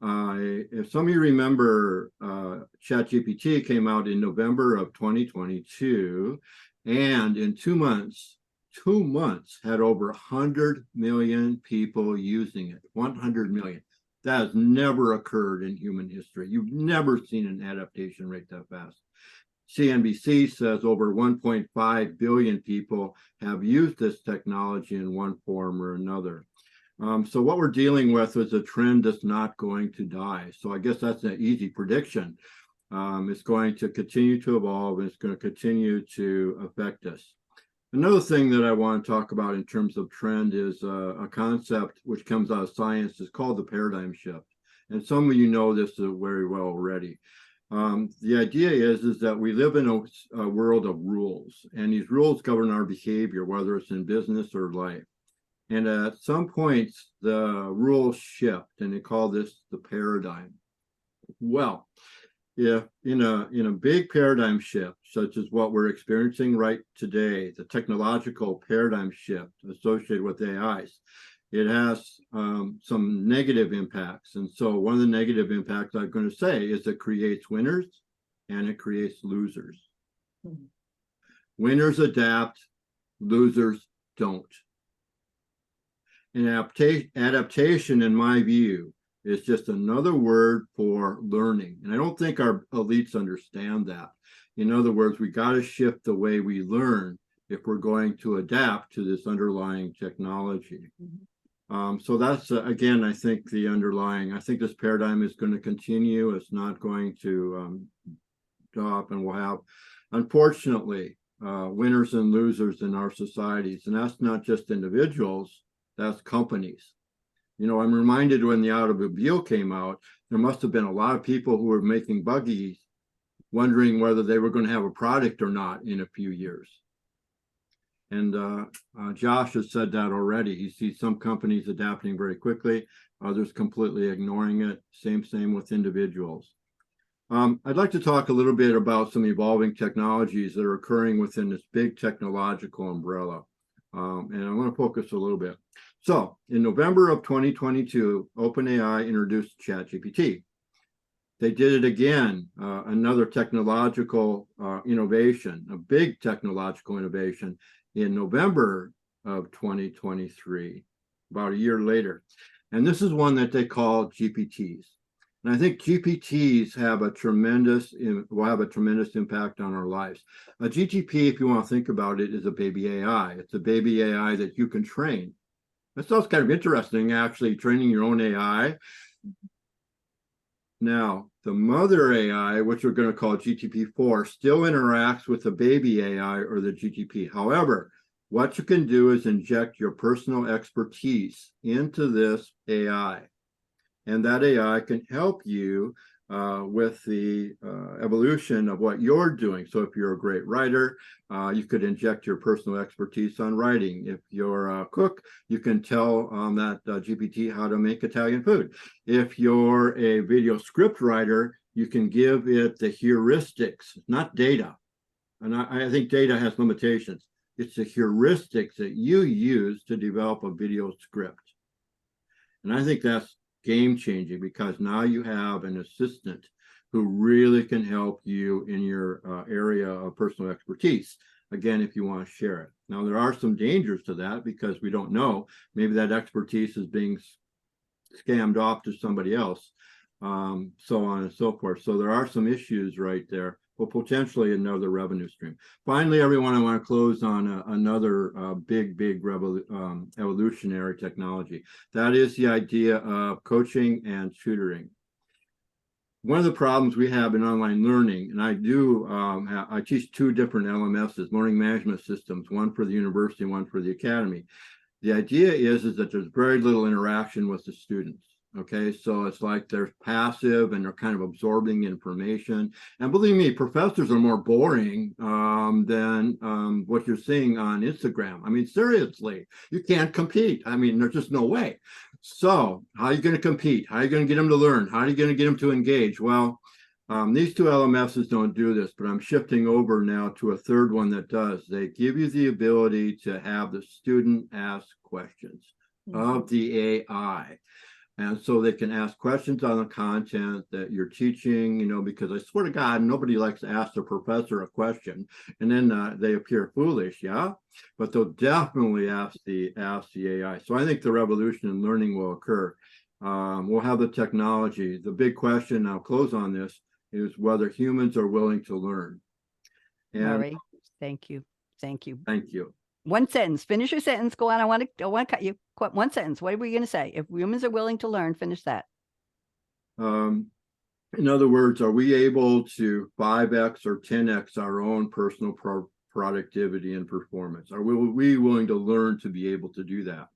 Speaker 10: If some of you remember, ChatGPT came out in November of 2022, and in 2 months, had over 100 million people using it. 100 million. That has never occurred in human history. You've never seen an adaptation rate that fast. CNBC says over 1.5 billion people have used this technology in one form or another. So what we're dealing with is a trend that's not going to die. So I guess that's an easy prediction. It's going to continue to evolve, and it's going to continue to affect us. Another thing that I want to talk about in terms of trend is a concept which comes out of science. It's called the paradigm shift. And some of you know this very well already. The idea is that we live in a world of rules, and these rules govern our behavior, whether it's in business or life. And at some points, the rules shift, and they call this the paradigm. Well, if in a big paradigm shift, such as what we're experiencing right today, the technological paradigm shift associated with AIs, it has some negative impacts. And so one of the negative impacts I'm going to say is it creates winners and it creates losers.
Speaker 9: Mhm.
Speaker 10: Winners adapt, losers don't. And adaptation, in my view, is just another word for learning. And I don't think our elites understand that. In other words, we got to shift the way we learn if we're going to adapt to this underlying technology. So that's, again, I think the underlying, I think this paradigm is going to continue. It's not going to stop, and we'll have, unfortunately, winners and losers in our societies. And that's not just individuals, that's companies. You know, I'm reminded when the automobile came out, there must have been a lot of people who were making buggies wondering whether they were going to have a product or not in a few years. And Josh has said that already. He sees some companies adapting very quickly, others completely ignoring it. Same with individuals. I'd like to talk a little bit about some evolving technologies that are occurring within this big technological umbrella. And I want to focus a little bit. So in November of 2022, OpenAI introduced ChatGPT. They did it again, another technological innovation, a big technological innovation in November of 2023, about a year later. And this is one that they call GPTs. And I think GPTs have a will have a tremendous impact on our lives. A GTP, if you want to think about it, is a baby AI. It's a baby AI that you can train. That sounds kind of interesting, actually, training your own AI. Now, the mother AI, which we're going to call GTP4, still interacts with the baby AI or the GTP. However, what you can do is inject your personal expertise into this AI. And that AI can help you with the evolution of what you're doing. So if you're a great writer, you could inject your personal expertise on writing. If you're a cook, you can tell that GPT how to make Italian food. If you're a video script writer, you can give it the heuristics, not data. And I think data has limitations. It's the heuristics that you use to develop a video script. And I think that's game-changing, because now you have an assistant who really can help you in your area of personal expertise. Again, if you want to share it. Now, there are some dangers to that, because we don't know. Maybe that expertise is being scammed off to somebody else, so on and so forth. So there are some issues right there, but potentially another revenue stream. Finally, everyone, I want to close on another big evolutionary technology. That is the idea of coaching and tutoring. One of the problems we have in online learning, and I teach two different LMSs, learning management systems, one for the university, one for the academy. The idea is that there's very little interaction with the students. Okay, so it's like they're passive and they're kind of absorbing information. And believe me, professors are more boring than what you're seeing on Instagram. I mean, seriously, you can't compete. I mean, there's just no way. So how are you going to compete? How are you going to get them to learn? How are you going to get them to engage? Well, these two LMSs don't do this, but I'm shifting over now to a third one that does. They give you the ability to have the student ask questions of the AI. And so they can ask questions on the content that you're teaching, you know, because I swear to God, nobody likes to ask the professor a question and then they appear foolish, yeah? But they'll definitely ask the AI. So I think the revolution in learning will occur. We'll have the technology. The big question, I'll close on this, is whether humans are willing to learn. And
Speaker 1: Murray, thank you. Thank you.
Speaker 10: Thank you.
Speaker 1: One sentence. Finish your sentence. Go on. I want to cut you. One sentence. What were you going to say? If humans are willing to learn, finish that.
Speaker 10: In other words, are we able to 5x or 10x our own personal productivity and performance? Are we willing to learn to be able to do that?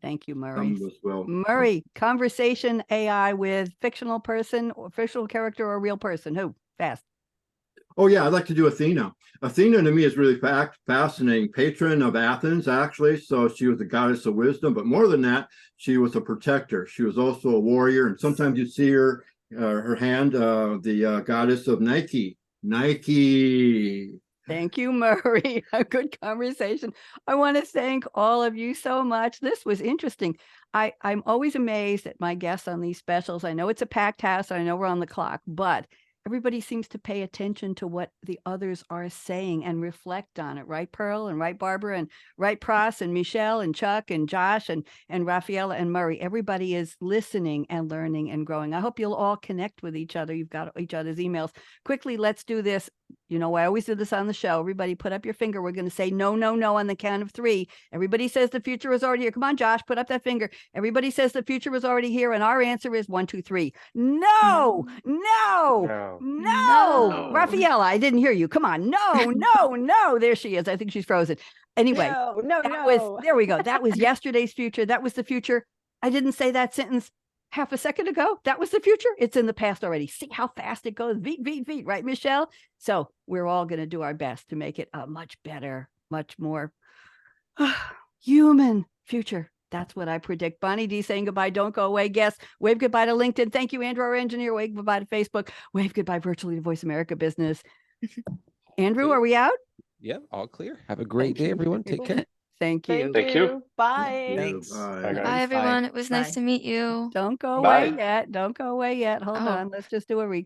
Speaker 1: Thank you, Murray.
Speaker 10: Well,
Speaker 1: Murray, conversation AI with fictional person or fictional character or real person? Who? Fast.
Speaker 10: Oh, yeah, I'd like to do Athena. Athena to me is really fascinating. Patron of Athens, actually. So she was a goddess of wisdom, but more than that, she was a protector. She was also a warrior. And sometimes you see her hand, the goddess of Nike. Nike.
Speaker 1: Thank you, Murray. A good conversation. I want to thank all of you so much. This was interesting. I'm always amazed at my guests on these specials. I know it's a packed house. I know we're on the clock, but everybody seems to pay attention to what the others are saying and reflect on it, right, Pearl, and right, Barbara, and right, Pras, and Michelle, and Chuck, and Josh, and Rafaela, and Murray. Everybody is listening and learning and growing. I hope you'll all connect with each other. You've got each other's emails. Quickly, let's do this. You know, I always do this on the show. Everybody put up your finger. We're going to say no, no, no on the count of 3. Everybody says the future is already here. Come on, Josh, put up that finger. Everybody says the future is already here. And our answer is 1, 2, 3. No, no, no. Rafaela, I didn't hear you. Come on. No, no, no. There she is. I think she's frozen. Anyway, there we go. That was yesterday's future. That was the future. I didn't say that sentence half a second ago. That was the future. It's in the past already. See how fast it goes. Veet, right, Michelle? So we're all going to do our best to make it a much better, much more human future. That's what I predict. Bonnie D saying goodbye. Don't go away. Guess. Wave goodbye to LinkedIn. Thank you, Andrew, our engineer. Wave goodbye to Facebook. Wave goodbye virtually to Voice America Business. Andrew, are we out?
Speaker 11: Yeah, all clear. Have a great day, everyone. Take care.
Speaker 1: Thank you.
Speaker 8: Thank you.
Speaker 5: Bye.
Speaker 11: Thanks.
Speaker 10: Bye.
Speaker 7: Bye, everyone. It was nice to meet you.
Speaker 1: Don't go
Speaker 8: Bye.
Speaker 1: away yet. Don't go away yet. Hold
Speaker 7: Oh.
Speaker 1: on. Let's just do a recap.